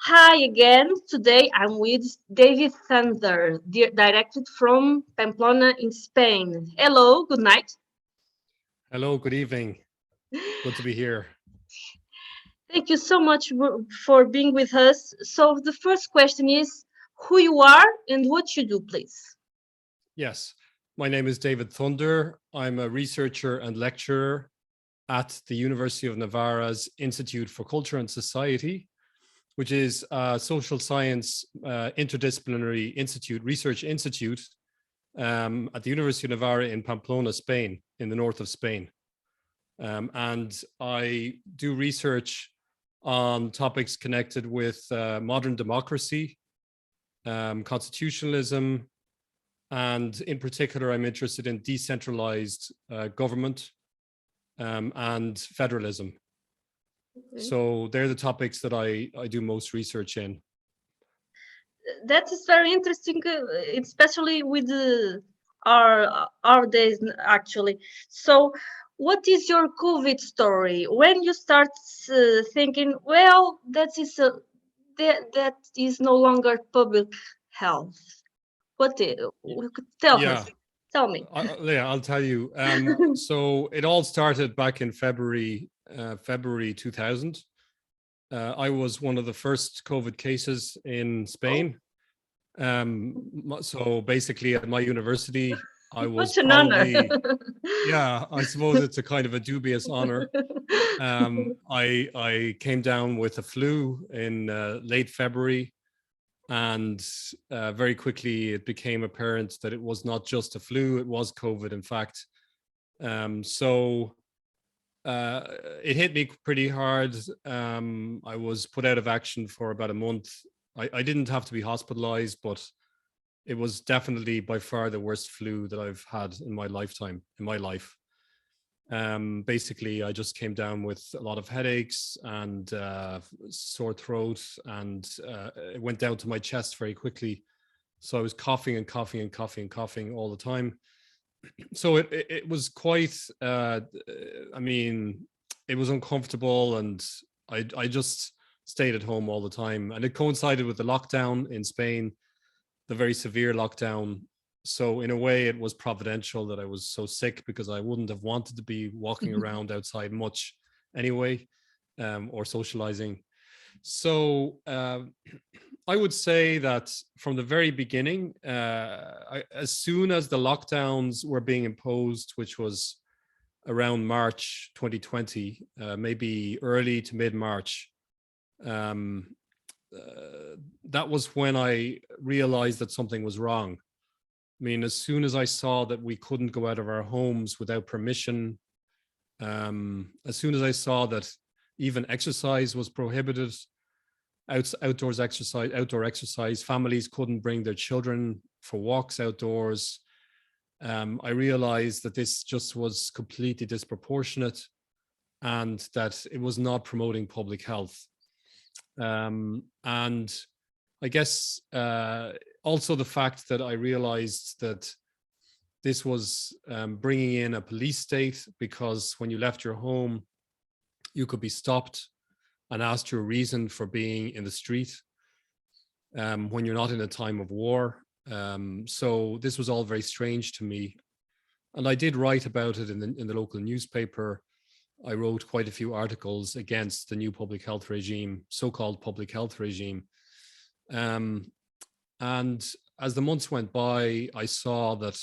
Hi again. Today I'm with David Thunder, directed from Pamplona in Spain. Hello, good night. Hello, good evening. Good to be here. Thank you so much for being with us. So the first question is who you are and what you do, please. Yes, my name is David Thunder. I'm a researcher and lecturer at the University of Navarra's Institute for Culture and Society, which is a social science interdisciplinary research institute at the University of Navarra in Pamplona, Spain, in the north of Spain. And I do research on topics connected with modern democracy, constitutionalism, and in particular, I'm interested in decentralized government and federalism. Okay. So they're the topics that I do most research in. That is very interesting, especially with our days, actually. So what is your COVID story? When you start thinking, well, that is no longer public health. Tell us? Tell me. I'll tell you. So it all started back in February 2000. I was one of the first COVID cases in Spain. So basically, at my university, I was probably, yeah, I suppose it's a kind of a dubious honor. I came down with a flu in late February, and very quickly it became apparent that it was not just a flu, it was COVID, in fact. So it hit me pretty hard. I was put out of action for about a month. I didn't have to be hospitalized, but it was definitely by far the worst flu that I've had in my lifetime, in my life. Basically, I just came down with a lot of headaches and sore throat, and it went down to my chest very quickly. So I was coughing and coughing and coughing and coughing all the time. So it was quite, I mean, it was uncomfortable, and I just stayed at home all the time. And it coincided with the lockdown in Spain, the very severe lockdown. So in a way, it was providential that I was so sick, because I wouldn't have wanted to be walking around outside much anyway, or socializing. So I would say that from the very beginning, as soon as the lockdowns were being imposed, which was around March 2020, maybe early to mid-March, that was when I realized that something was wrong. I mean, as soon as I saw that we couldn't go out of our homes without permission, as soon as I saw that even exercise was prohibited, outdoor exercise, families couldn't bring their children for walks outdoors, I realized that this just was completely disproportionate and that it was not promoting public health. And I guess also the fact that I realized that this was bringing in a police state, because when you left your home, you could be stopped and asked your reason for being in the street when you're not in a time of war. So this was all very strange to me. And I did write about it in the local newspaper. I wrote quite a few articles against the new public health regime, so-called public health regime. And as the months went by, I saw that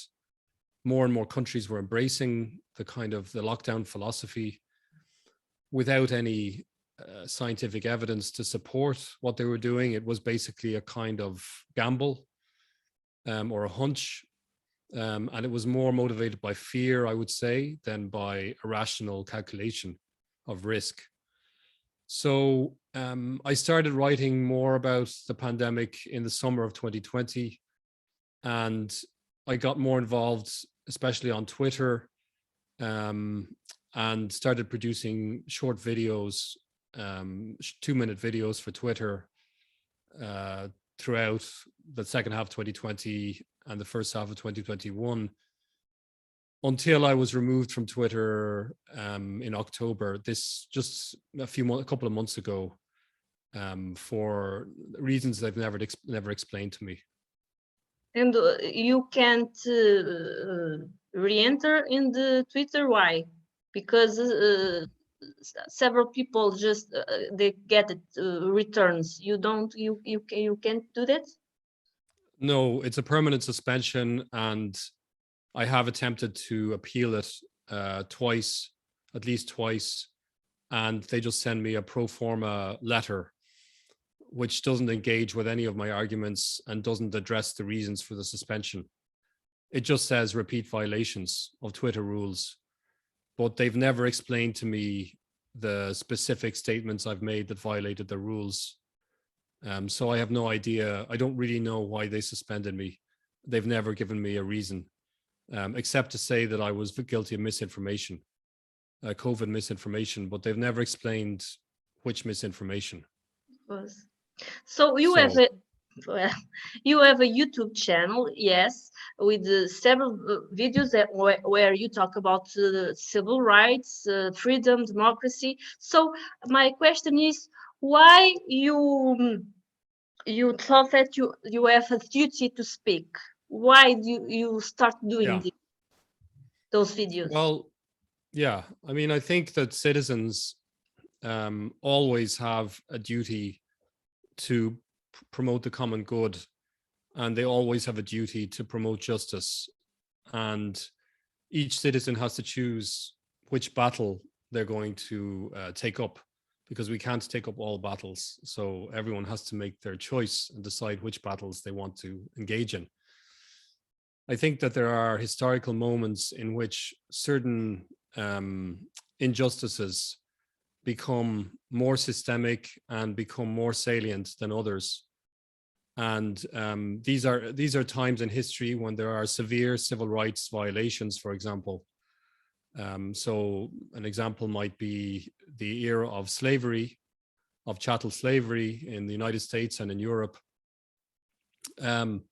more and more countries were embracing the lockdown philosophy without any scientific evidence to support what they were doing. It was basically a kind of gamble or a hunch. And it was more motivated by fear, I would say, than by a rational calculation of risk. So I started writing more about the pandemic in the summer of 2020, and I got more involved, especially on Twitter, and started producing short videos, 2-minute videos for Twitter throughout the second half of 2020 and the first half of 2021, until I was removed from Twitter in October. This just a couple of months ago. for reasons they've never explained to me. And you can't re-enter in the Twitter. Why? Because several people just they get it returns. You don't. You can't do that. No, it's a permanent suspension, and I have attempted to appeal it twice, at least twice, and they just send me a pro forma letter which doesn't engage with any of my arguments and doesn't address the reasons for the suspension. It just says repeat violations of Twitter rules, but they've never explained to me the specific statements I've made that violated the rules. So I have no idea. I don't really know why they suspended me. They've never given me a reason, except to say that I was guilty of misinformation, COVID misinformation, but they've never explained which misinformation. So you have a YouTube channel, yes, with several videos where you talk about civil rights, freedom, democracy. So my question is, why you thought that you have a duty to speak? Why do you start doing those videos? Well, yeah, I mean, I think that citizens always have a duty to promote the common good, and they always have a duty to promote justice. And each citizen has to choose which battle they're going to take up, because we can't take up all battles. So everyone has to make their choice and decide which battles they want to engage in. I think that there are historical moments in which certain injustices become more systemic and become more salient than others. And these are times in history when there are severe civil rights violations, for example. So an example might be the era of slavery, of chattel slavery in the United States and in Europe. And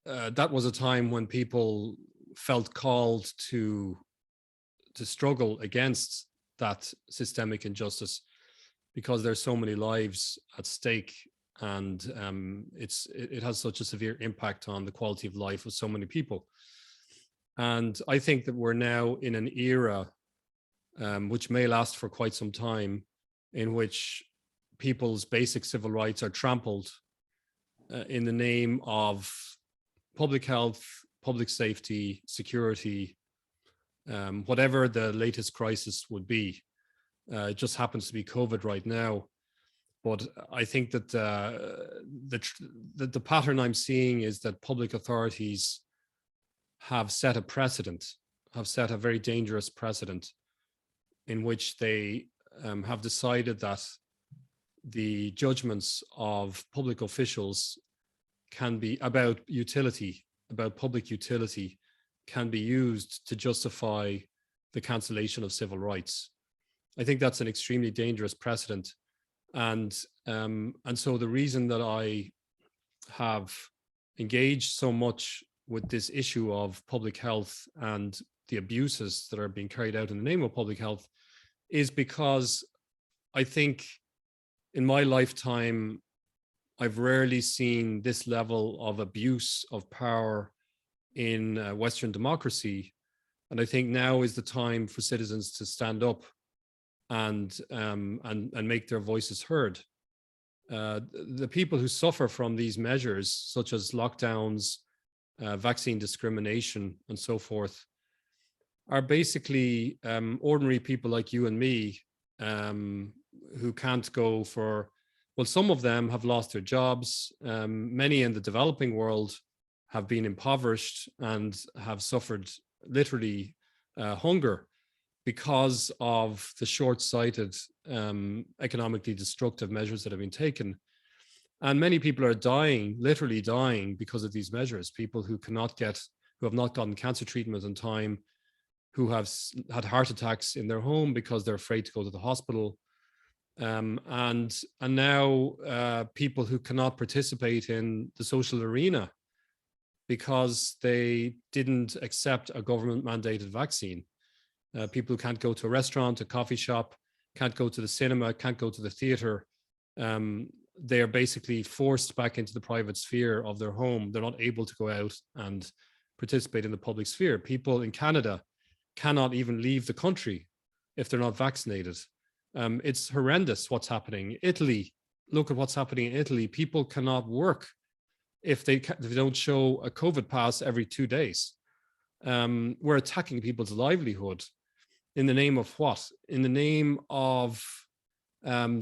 that was a time when people felt called to struggle against that systemic injustice, because there's so many lives at stake, and it has such a severe impact on the quality of life of so many people. And I think that we're now in an era which may last for quite some time, in which people's basic civil rights are trampled in the name of public health, public safety, security, whatever the latest crisis would be. It just happens to be COVID right now. But I think that the pattern I'm seeing is that public authorities have set a precedent, have set a very dangerous precedent, in which they have decided that the judgments of public officials can be about utility, about public utility, can be used to justify the cancellation of civil rights. I think that's an extremely dangerous precedent. And so the reason that I have engaged so much with this issue of public health and the abuses that are being carried out in the name of public health is because I think in my lifetime, I've rarely seen this level of abuse of power in Western democracy. And I think now is the time for citizens to stand up and make their voices heard. The people who suffer from these measures, such as lockdowns, vaccine discrimination, and so forth, are basically ordinary people like you and me, who can't go for, well, some of them have lost their jobs. Many in the developing world have been impoverished and have suffered literally hunger because of the short-sighted, economically destructive measures that have been taken. And many people are dying, literally dying, because of these measures. People who have not gotten cancer treatment in time, who have had heart attacks in their home because they're afraid to go to the hospital. And now people who cannot participate in the social arena because they didn't accept a government mandated vaccine. People who can't go to a restaurant, a coffee shop, can't go to the cinema, can't go to the theater. They are basically forced back into the private sphere of their home. They're not able to go out and participate in the public sphere. People in Canada cannot even leave the country if they're not vaccinated. It's horrendous what's happening. Italy, look at what's happening in Italy. People cannot work if they don't show a COVID pass every 2 days. We're attacking people's livelihood in the name of what? In the name of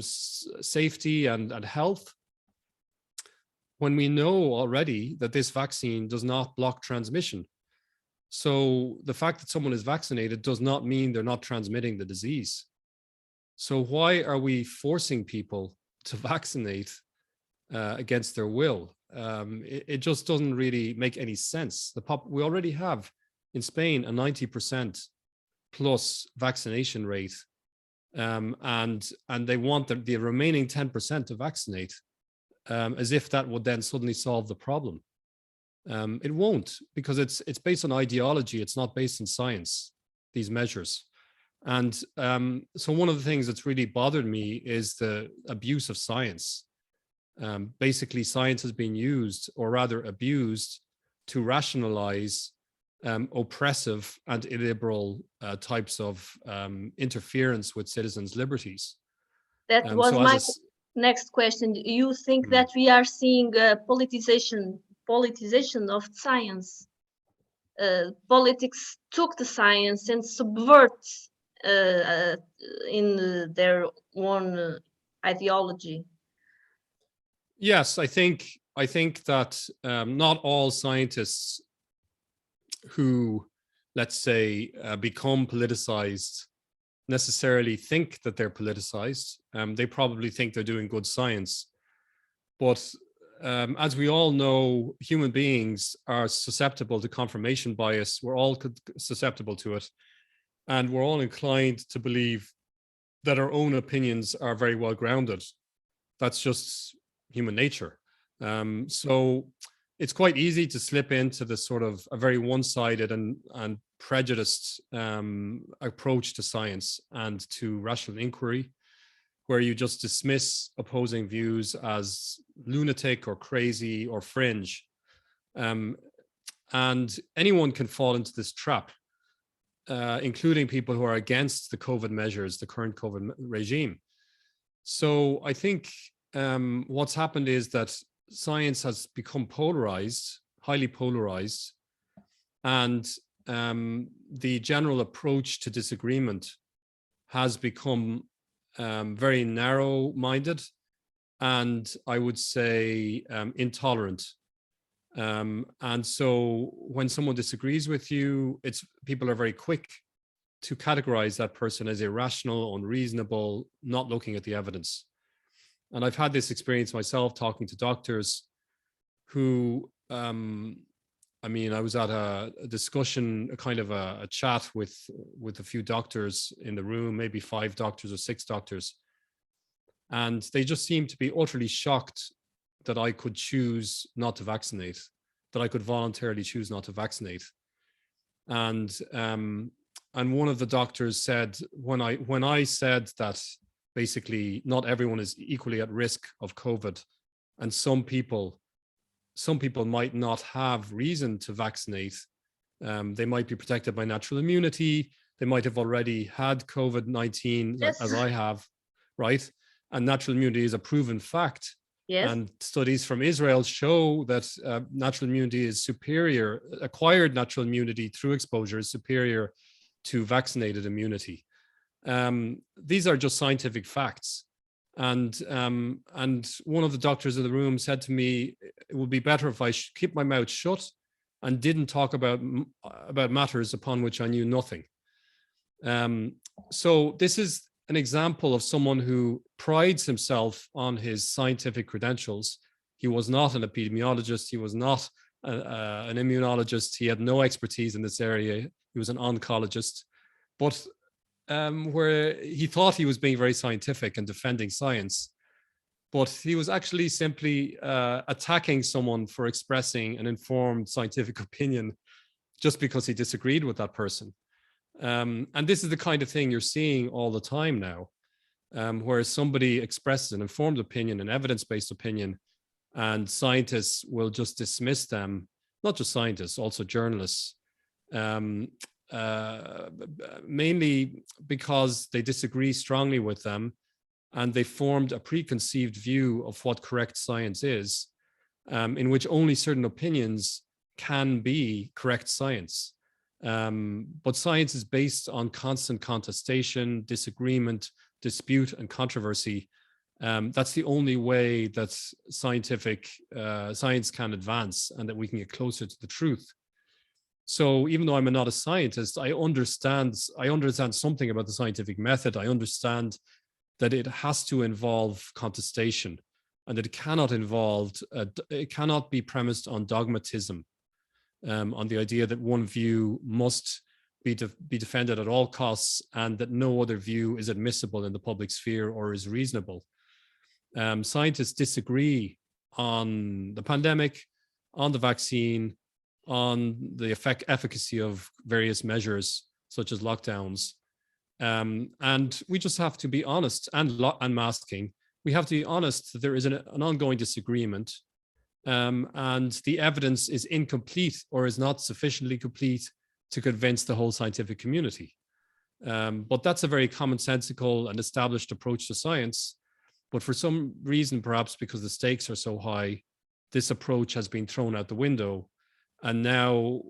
safety and health, when we know already that this vaccine does not block transmission. So the fact that someone is vaccinated does not mean they're not transmitting the disease. So why are we forcing people to vaccinate against their will? It just doesn't really make any sense. We already have in Spain a 90% plus vaccination rate, and they want the remaining 10% to vaccinate, as if that would then suddenly solve the problem. It won't, because it's based on ideology. It's not based on science, these measures. And so one of the things that's really bothered me is the abuse of science. Basically, science has been used, or rather abused, to rationalize oppressive and illiberal types of interference with citizens' liberties. That was so my next question. You think that we are seeing politicization of science? Politics took the science and subvert in their own ideology. Yes, I think that not all scientists who, let's say, become politicized necessarily think that they're politicized. They probably think they're doing good science. But as we all know, human beings are susceptible to confirmation bias. We're all susceptible to it. And we're all inclined to believe that our own opinions are very well grounded. That's just human nature. So it's quite easy to slip into the sort of a very one-sided and prejudiced approach to science and to rational inquiry, where you just dismiss opposing views as lunatic or crazy or fringe. And anyone can fall into this trap, including people who are against the COVID measures, the current COVID regime. So I think what's happened is that science has become polarized, highly polarized, and the general approach to disagreement has become very narrow-minded and, I would say, intolerant. And so when someone disagrees with you, people are very quick to categorize that person as irrational, unreasonable, not looking at the evidence. And I've had this experience myself talking to doctors who, I mean, I was at a discussion, a kind of a chat with a few doctors in the room, maybe 5 doctors or 6 doctors. And they just seemed to be utterly shocked that I could choose not to vaccinate, that I could voluntarily choose not to vaccinate. And one of the doctors said, when I said that basically not everyone is equally at risk of COVID, and some people might not have reason to vaccinate. They might be protected by natural immunity. They might have already had COVID-19, yes, as I have, right? And natural immunity is a proven fact. Yes. And studies from Israel show that natural immunity is superior, acquired natural immunity through exposure is superior to vaccinated immunity. These are just scientific facts. And one of the doctors in the room said to me, it would be better if I keep my mouth shut and didn't talk about matters upon which I knew nothing. So this is an example of someone who prides himself on his scientific credentials. He was not an epidemiologist. He was not an immunologist. He had no expertise in this area. He was an oncologist. But where he thought he was being very scientific and defending science, but he was actually simply attacking someone for expressing an informed scientific opinion just because he disagreed with that person. And this is the kind of thing you're seeing all the time now. where somebody expresses an informed opinion, an evidence-based opinion, and scientists will just dismiss them, not just scientists, also journalists, mainly because they disagree strongly with them, and they formed a preconceived view of what correct science is, in which only certain opinions can be correct science. But science is based on constant contestation, disagreement, dispute, and controversy. That's the only way that science can advance and that we can get closer to the truth. So even though I'm not a scientist, I understand something about the scientific method. I understand that it has to involve contestation, and that it cannot be premised on dogmatism, on the idea that one view must be defended at all costs and that no other view is admissible in the public sphere or is reasonable. Scientists disagree on the pandemic, on the vaccine, on the efficacy of various measures such as lockdowns. And we just have to be honest, and masking. We have to be honest that there is an ongoing disagreement, and the evidence is incomplete or is not sufficiently complete to convince the whole scientific community. But that's a very commonsensical and established approach to science. But for some reason, perhaps because the stakes are so high, this approach has been thrown out the window. And now,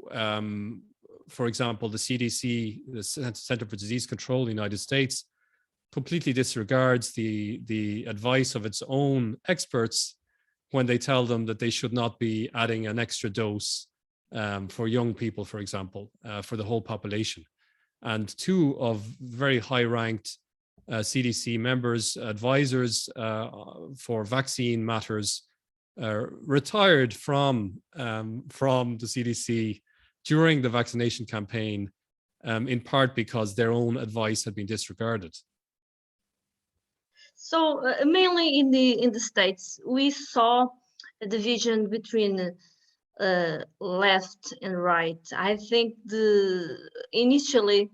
for example, the CDC, the Center for Disease Control in the United States, completely disregards the advice of its own experts when they tell them that they should not be adding an extra dose for young people, for example, for the whole population. And two of very high-ranked CDC members, advisors for vaccine matters, retired from the CDC during the vaccination campaign, in part because their own advice had been disregarded. So mainly in the States, we saw a division between left and right. I think initially,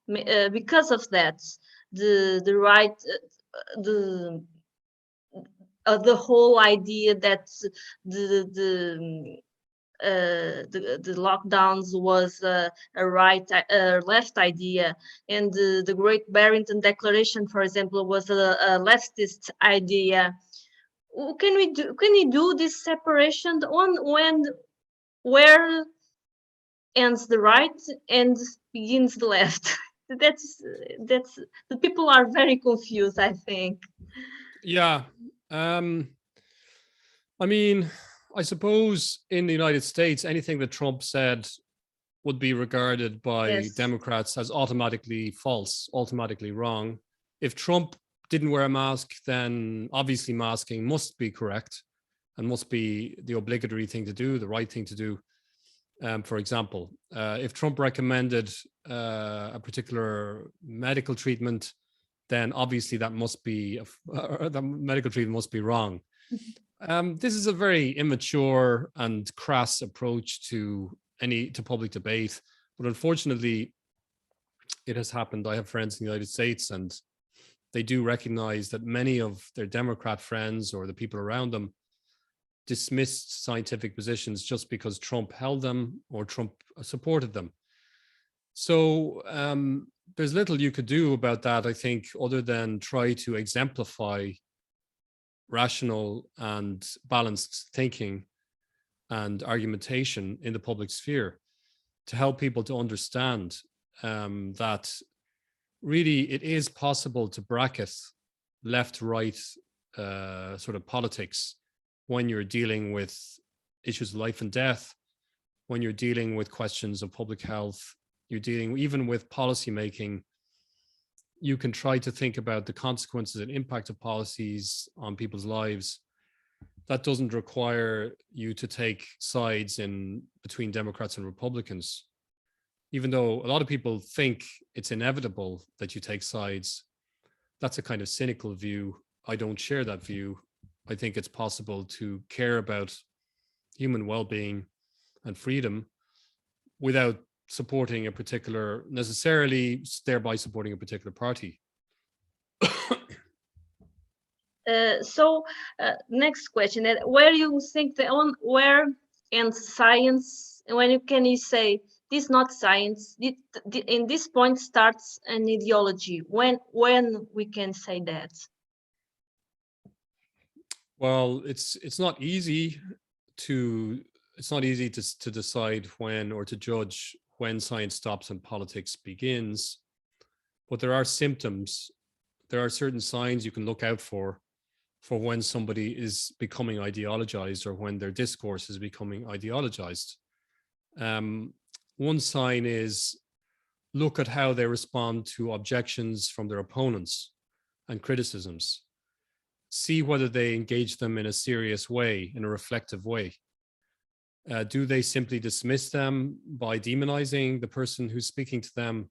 because of that, the right, the whole idea that the lockdowns was a left idea, and the Great Barrington Declaration, for example, was a leftist idea. Can we do this separation where ends the right and begins the left? that's the people are very confused, I think. Yeah. I mean, I suppose in the United States, anything that Trump said would be regarded by Democrats as automatically false, automatically wrong. If Trump didn't wear a mask, then obviously masking must be correct and must be the obligatory thing to do, the right thing to do. For example, if Trump recommended a particular medical treatment, then obviously that must be, the medical treatment must be wrong. This is a very immature and crass approach to public debate, but unfortunately, it has happened. I have friends in the United States, and they do recognize that many of their Democrat friends or the people around them dismissed scientific positions just because Trump held them or Trump supported them. So there's little you could do about that, I think, other than try to exemplify rational and balanced thinking and argumentation in the public sphere to help people to understand that really it is possible to bracket left-right sort of politics when you're dealing with issues of life and death, when you're dealing with questions of public health, you're dealing even with policy making. You can try to think about the consequences and impact of policies on people's lives. That doesn't require you to take sides between Democrats and Republicans. Even though a lot of people think it's inevitable that you take sides, that's a kind of cynical view. I don't share that view. I think it's possible to care about human well-being and freedom without supporting a particular, necessarily thereby supporting a particular party. Next question: where you think where and science? When can you say this not science? In this point starts an ideology. When we can say that? Well, it's not easy to decide when, or to judge when science stops and politics begins, but there are symptoms. There are certain signs you can look out for when somebody is becoming ideologized, or when their discourse is becoming ideologized. One sign is, look at how they respond to objections from their opponents and criticisms. See whether they engage them in a serious way, in a reflective way. Do they simply dismiss them by demonizing the person who's speaking to them?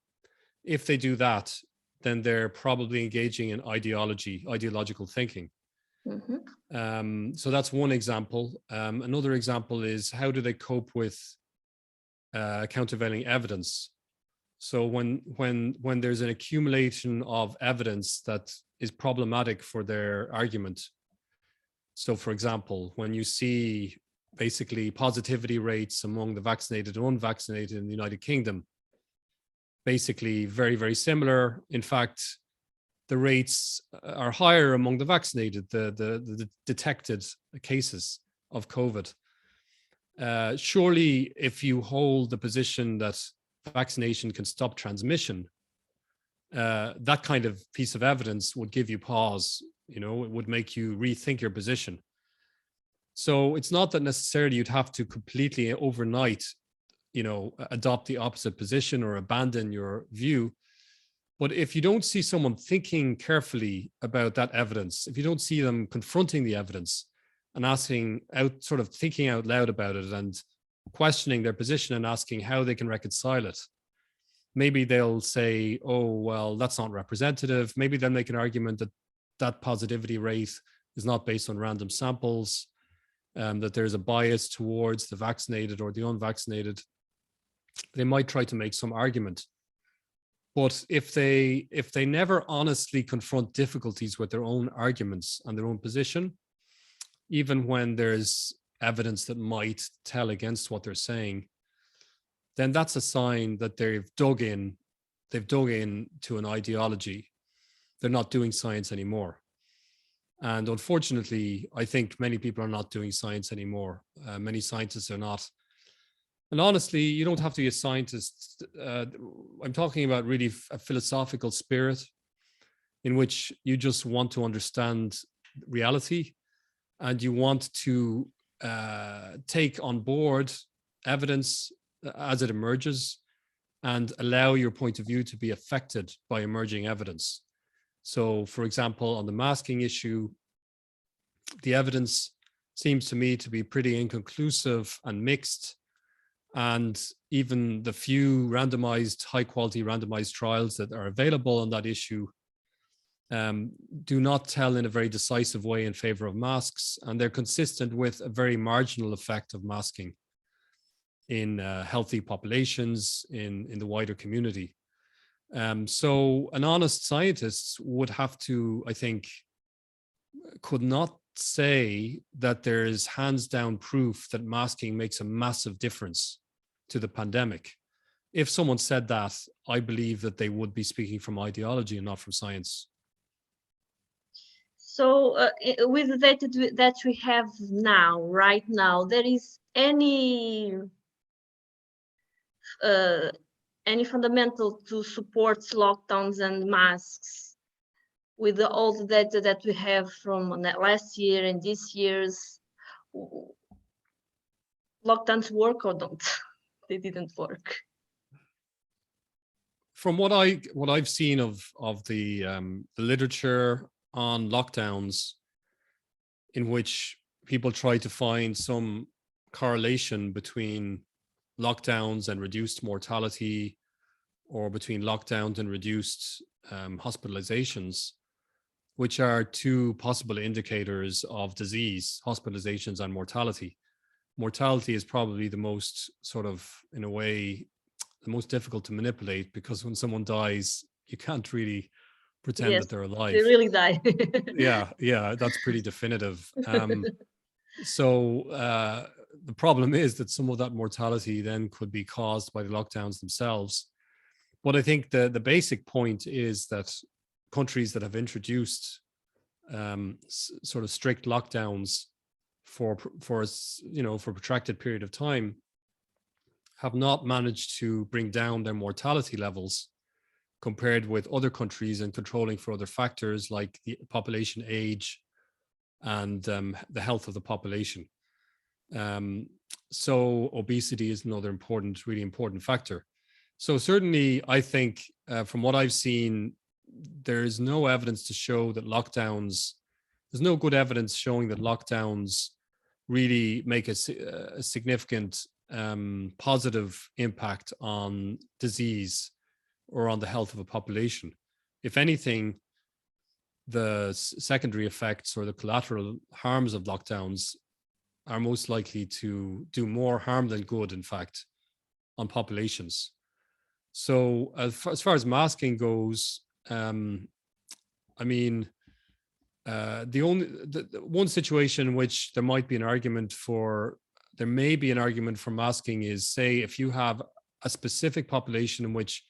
If they do that, then they're probably engaging in ideological thinking. Mm-hmm. So that's one example. Another example is, how do they cope with countervailing evidence? So when there's an accumulation of evidence that is problematic for their argument. So for example, when you see basically positivity rates among the vaccinated and unvaccinated in the United Kingdom, basically very, very similar. In fact, the rates are higher among the vaccinated, the detected cases of COVID. Surely, if you hold the position that vaccination can stop transmission, that kind of piece of evidence would give you pause. It would make you rethink your position. So it's not that necessarily you'd have to completely overnight, adopt the opposite position or abandon your view. But if you don't see someone thinking carefully about that evidence, if you don't see them confronting the evidence and thinking out loud about it and questioning their position and asking how they can reconcile it, maybe they'll say, oh, well, that's not representative. Maybe they'll make an argument that positivity rate is not based on random samples, that there's a bias towards the vaccinated or the unvaccinated. They might try to make some argument. But if they never honestly confront difficulties with their own arguments and their own position, even when there's evidence that might tell against what they're saying, then that's a sign that they've dug in to an ideology. They're not doing science anymore. And unfortunately, I think many people are not doing science anymore. Many scientists are not. And honestly, you don't have to be a scientist. I'm talking about really a philosophical spirit in which you just want to understand reality, and you want to take on board evidence as it emerges and allow your point of view to be affected by emerging evidence. So, for example, on the masking issue, the evidence seems to me to be pretty inconclusive and mixed. And even the few high quality randomized trials that are available on that issue do not tell in a very decisive way in favor of masks. And they're consistent with a very marginal effect of masking in healthy populations, in the wider community. So an honest scientist would have to, I think, could not say that there is hands down proof that masking makes a massive difference to the pandemic. If someone said that, I believe that they would be speaking from ideology and not from science. So with the data that we have right now, there is any fundamental to support lockdowns and masks with all the data that we have from last year and this year's? Lockdowns work or don't? They didn't work. From what I've seen of the literature on lockdowns, in which people try to find some correlation between lockdowns and reduced mortality, or between lockdowns and reduced hospitalizations, which are two possible indicators of disease, hospitalizations and mortality. Mortality is probably the most in a way, the most difficult to manipulate, because when someone dies, you can't really pretend Yes, that they're alive. they really die. Yeah, that's pretty definitive. So the problem is that some of that mortality then could be caused by the lockdowns themselves. But I think the basic point is that countries that have introduced sort of strict lockdowns for a protracted period of time have not managed to bring down their mortality levels compared with other countries and controlling for other factors like the population age and the health of the population. So obesity is another really important factor. So certainly, I think from what I've seen, there is no evidence to show that lockdowns, there's no good evidence showing that lockdowns really make a significant positive impact on disease or on the health of a population. If anything, the secondary effects or the collateral harms of lockdowns are most likely to do more harm than good, in fact, on populations. So as far as masking goes, the one situation in which there may be an argument for masking is, say, if you have a specific population in which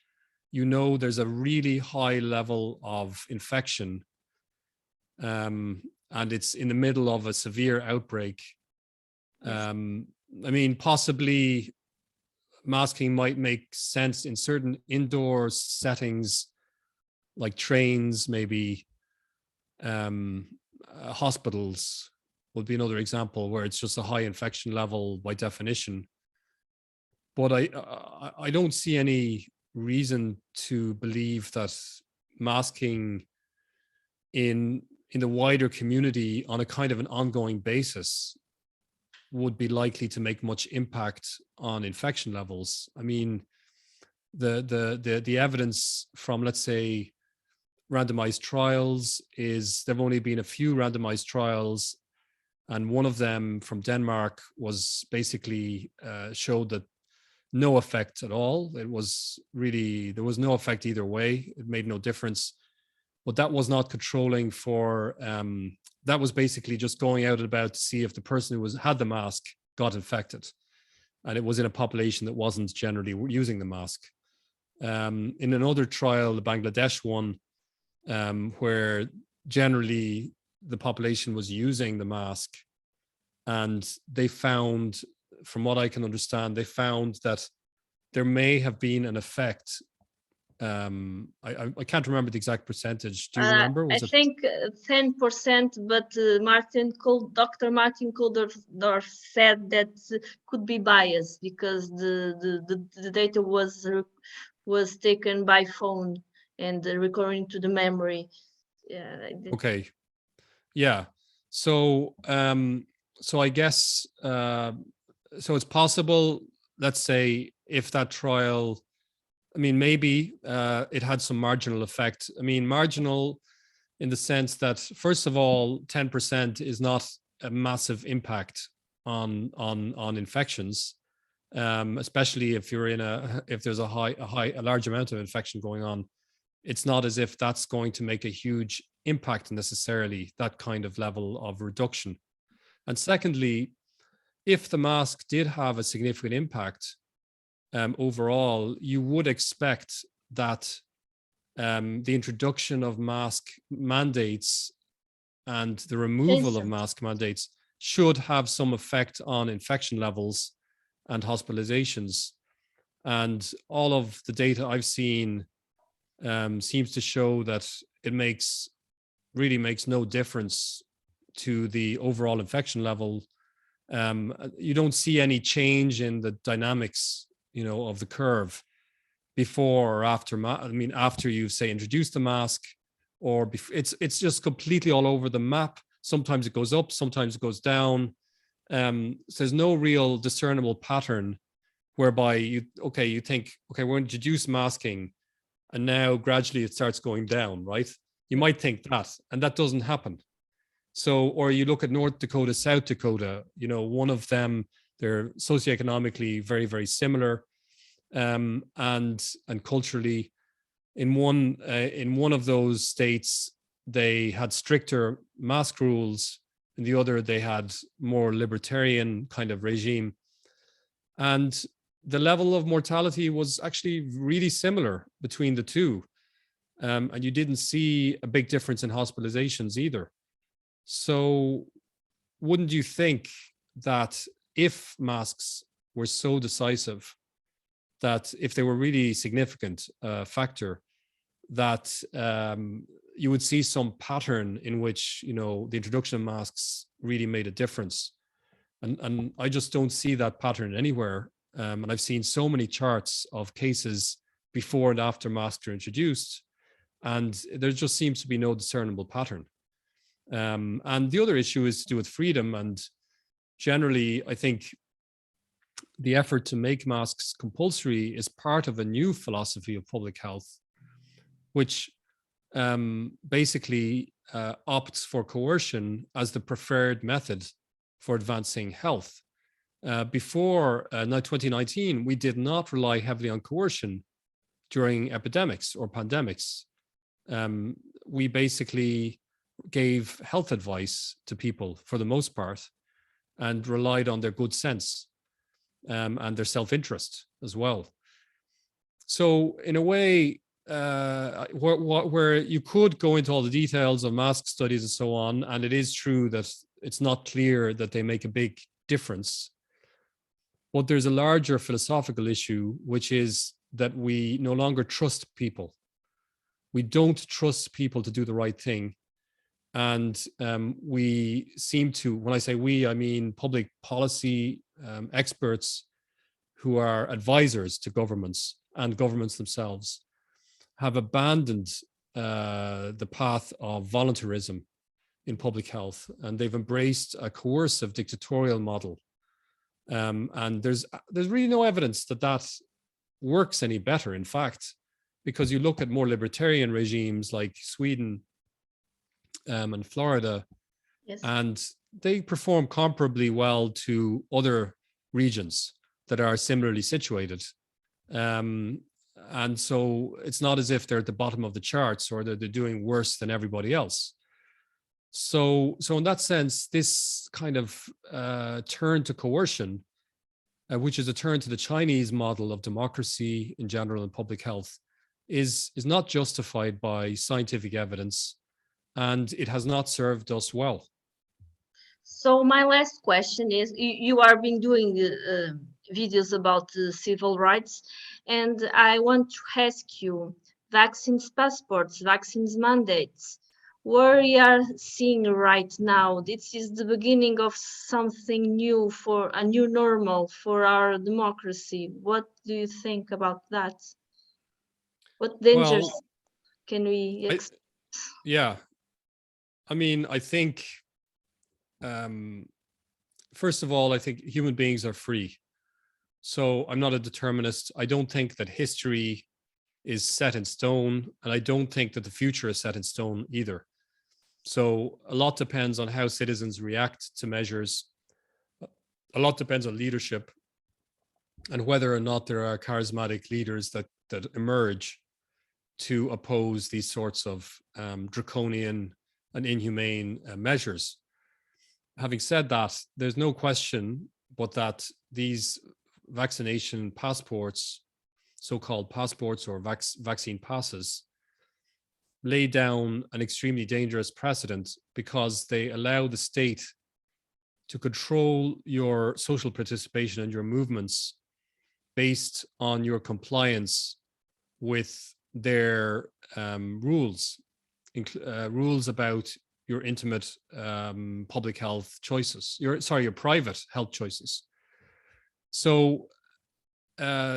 there's a really high level of infection, and it's in the middle of a severe outbreak. Possibly masking might make sense in certain indoor settings, like trains, maybe. Hospitals would be another example where it's just a high infection level by definition. But I don't see any reason to believe that masking in the wider community on a kind of an ongoing basis would be likely to make much impact on infection levels. I mean, the evidence from, let's say, randomized trials is there've only been a few randomized trials, and one of them from Denmark was basically showed that no effect at all. There was no effect either way. It made no difference. But that was not controlling for, that was basically just going out and about to see if the person who had the mask got infected. And it was in a population that wasn't generally using the mask. In another trial, the Bangladesh one, where generally the population was using the mask, and they found, from what I can understand, they found that there may have been an effect. I can't remember the exact percentage. Do you remember? I think 10%, but Dr. Martin Kuldorf said that could be biased because the data was taken by phone and recording to the memory. Okay. Yeah. So I guess so it's possible, let's say, if that trial, maybe it had some marginal effect. Marginal in the sense that, first of all, 10% is not a massive impact on infections, especially if there's a large amount of infection going on. It's not as if that's going to make a huge impact necessarily, that kind of level of reduction. And secondly, if the mask did have a significant impact overall, you would expect that the introduction of mask mandates and the removal of mask mandates should have some effect on infection levels and hospitalizations. And all of the data I've seen seems to show that it really makes no difference to the overall infection level. You don't see any change in the dynamics, of the curve before or after. After you say introduce the mask, or it's just completely all over the map. Sometimes it goes up, sometimes it goes down. So there's no real discernible pattern whereby you think, okay, we're going to introduce masking, and now gradually it starts going down, right? You might think that, and that doesn't happen. So, or you look at North Dakota, South Dakota, one of them, they're socioeconomically very, very similar, and culturally In one of those states, they had stricter mask rules. In the other, they had more libertarian kind of regime. And the level of mortality was actually really similar between the two. And you didn't see a big difference in hospitalizations either. So wouldn't you think that if masks were so decisive, that if they were really significant factor, that you would see some pattern in which, you know, the introduction of masks really made a difference? And I just don't see that pattern anywhere. And I've seen so many charts of cases before and after masks are introduced, and there just seems to be no discernible pattern. And the other issue is to do with freedom. And generally, I think the effort to make masks compulsory is part of a new philosophy of public health, which basically opts for coercion as the preferred method for advancing health. Before 2019, we did not rely heavily on coercion during epidemics or pandemics. We basically gave health advice to people for the most part and relied on their good sense and their self-interest as well. So in a way, where you could go into all the details of mask studies and so on, and it is true that it's not clear that they make a big difference. But there's a larger philosophical issue, which is that we no longer trust people. We don't trust people to do the right thing. And we seem to, when I say we, I mean public policy experts who are advisors to governments and governments themselves, have abandoned the path of voluntarism in public health, and they've embraced a coercive dictatorial model. And there's really no evidence that that works any better, in fact, because you look at more libertarian regimes like Sweden and Florida, Yes. and they perform comparably well to other regions that are similarly situated. And so it's not as if they're at the bottom of the charts or that they're doing worse than everybody else. So in that sense, this kind of turn to coercion, which is a turn to the Chinese model of democracy in general and public health, is not justified by scientific evidence, and it has not served us well. So my last question is, you are been doing videos about civil rights, and I want to ask you, vaccines passports, vaccines mandates, where we are seeing right now, this is the beginning of something new, for a new normal for our democracy. What do you think about that? What dangers can we expect? Yeah, I mean, I think, first of all, I think human beings are free. So I'm not a determinist. I don't think that history is set in stone, and I don't think that the future is set in stone either. So a lot depends on how citizens react to measures. A lot depends on leadership and whether or not there are charismatic leaders that emerge to oppose these sorts of draconian and inhumane measures. Having said that, there's no question but that these vaccination passports, so-called passports or vaccine passes, lay down an extremely dangerous precedent because they allow the state to control your social participation and your movements based on your compliance with their rules, rules about your intimate public health choices, your private health choices. So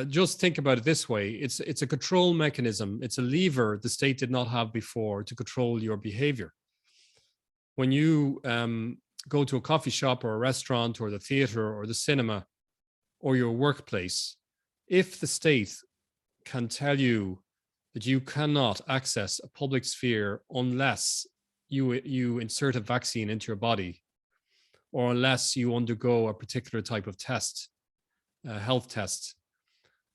just think about it this way. It's a control mechanism. It's a lever the state did not have before to control your behavior. When you go to a coffee shop or a restaurant or the theater or the cinema or your workplace, if the state can tell you that you cannot access a public sphere unless you insert a vaccine into your body, or unless you undergo a particular type of test, health test,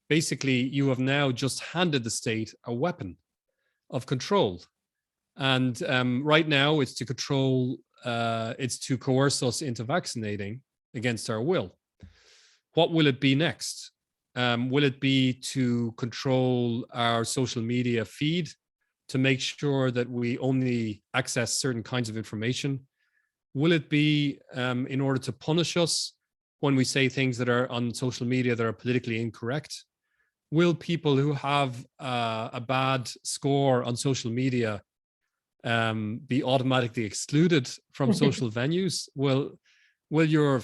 basically you have now just handed the state a weapon. of control. And right now it's to control, it's to coerce us into vaccinating against our will. What will it be next? Will it be to control our social media feed, to make sure that we only access certain kinds of information? Will it be in order to punish us when we say things that are on social media that are politically incorrect? Will people who have a bad score on social media be automatically excluded from social venues? Will your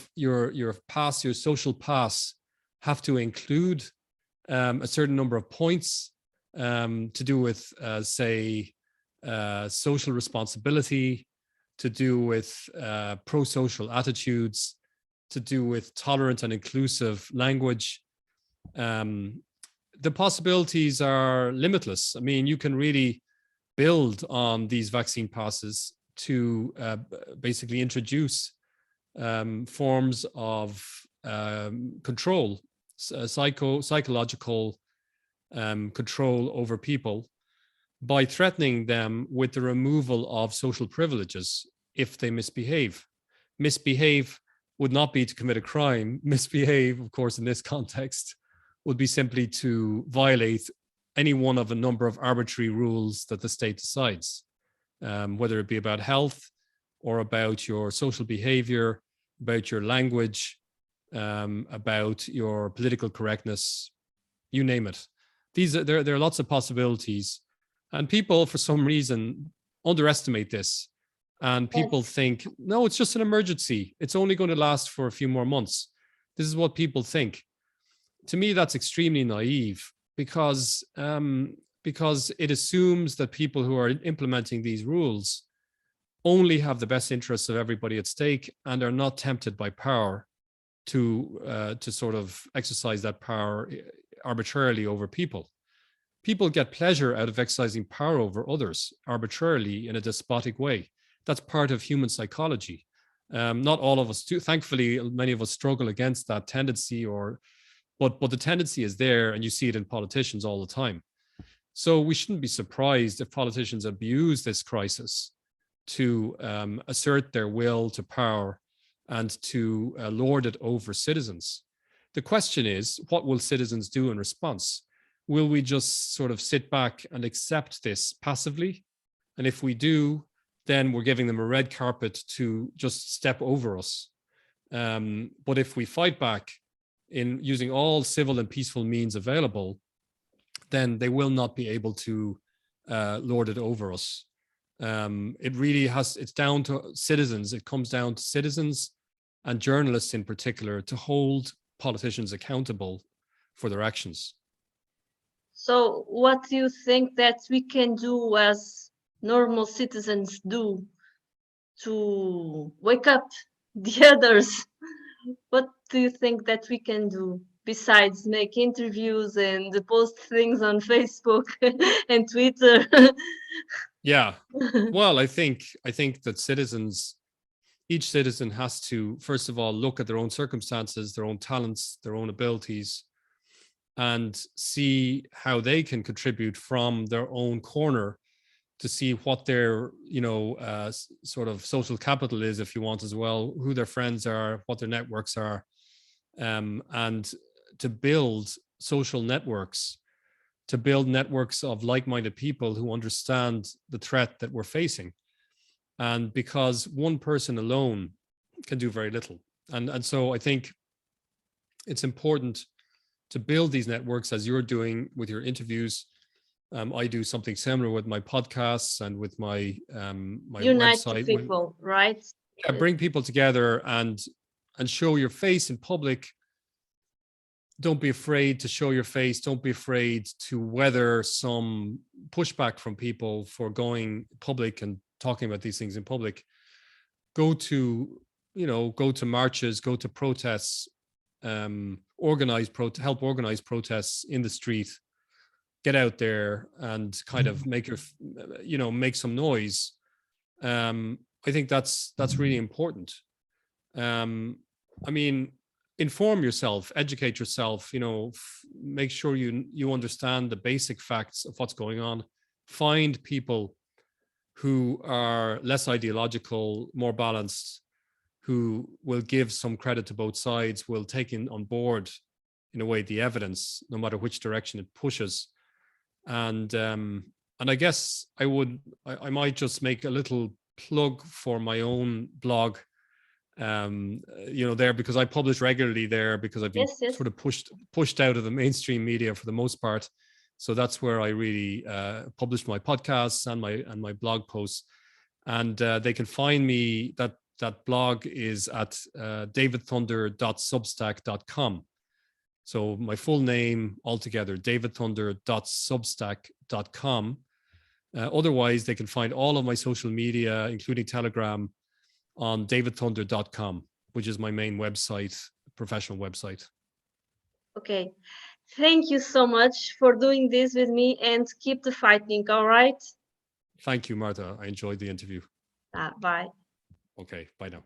pass, your social pass, have to include a certain number of points to do with, say, social responsibility, to do with pro-social attitudes, to do with tolerant and inclusive language? The possibilities are limitless. I mean, you can really build on these vaccine passes to basically introduce forms of control, psychological control over people, by threatening them with the removal of social privileges if they misbehave. Misbehave would not be to commit a crime. Misbehave, of course, in this context, would be simply to violate any one of a number of arbitrary rules that the state decides, whether it be about health or about your social behavior, about your language, about your political correctness, you name it. There are lots of possibilities, and people, for some reason, underestimate this. And people think, no, it's just an emergency. It's only going to last for a few more months. This is what people think. To me, that's extremely naive, because it assumes that people who are implementing these rules only have the best interests of everybody at stake and are not tempted by power to sort of exercise that power arbitrarily over people. People get pleasure out of exercising power over others arbitrarily in a despotic way. That's part of human psychology. Not all of us do. Thankfully, many of us struggle against that tendency, but the tendency is there, and you see it in politicians all the time. So we shouldn't be surprised if politicians abuse this crisis to assert their will to power and to lord it over citizens. The question is, what will citizens do in response? Will we just sort of sit back and accept this passively? And if we do, then we're giving them a red carpet to just step over us. But if we fight back in using all civil and peaceful means available, then they will not be able to lord it over us. It really it's down to citizens. It comes down to citizens and journalists in particular to hold politicians accountable for their actions. So what do you think that we can do as normal citizens do to wake up the others? What do you think that we can do besides make interviews and post things on Facebook and Twitter? Yeah, well, I think that each citizen has to, first of all, look at their own circumstances, their own talents, their own abilities, and see how they can contribute from their own corner to see what their, sort of social capital is, if you want, as well, who their friends are, what their networks are, and to build social networks, to build networks of like-minded people who understand the threat that we're facing. And because one person alone can do very little. And so I think it's important to build these networks, as you're doing with your interviews. I do something similar with my podcasts and with my Unite website. People, right? Bring people together and show your face in public. Don't be afraid to show your face. Don't be afraid to weather some pushback from people for going public and talking about these things in public. Go to marches, go to protests, help organize protests in the street. Get out there and kind of make some noise. I think that's really important. I mean, inform yourself, educate yourself, make sure you understand the basic facts of what's going on. find people who are less ideological, more balanced, who will give some credit to both sides, will take in on board, in a way, the evidence, no matter which direction it pushes. And I guess I might just make a little plug for my own blog, there, because I publish regularly there, because I've been sort of pushed out of the mainstream media for the most part. So that's where I really publish my podcasts and my blog posts. And they can find me, that blog is at davidthunder.substack.com. So my full name altogether, davidthunder.substack.com. Otherwise, they can find all of my social media, including Telegram, on davidthunder.com, which is my main website, professional website. Okay. Thank you so much for doing this with me, and keep the fighting, all right? Thank you, Marta. I enjoyed the interview. Bye. Okay, bye now.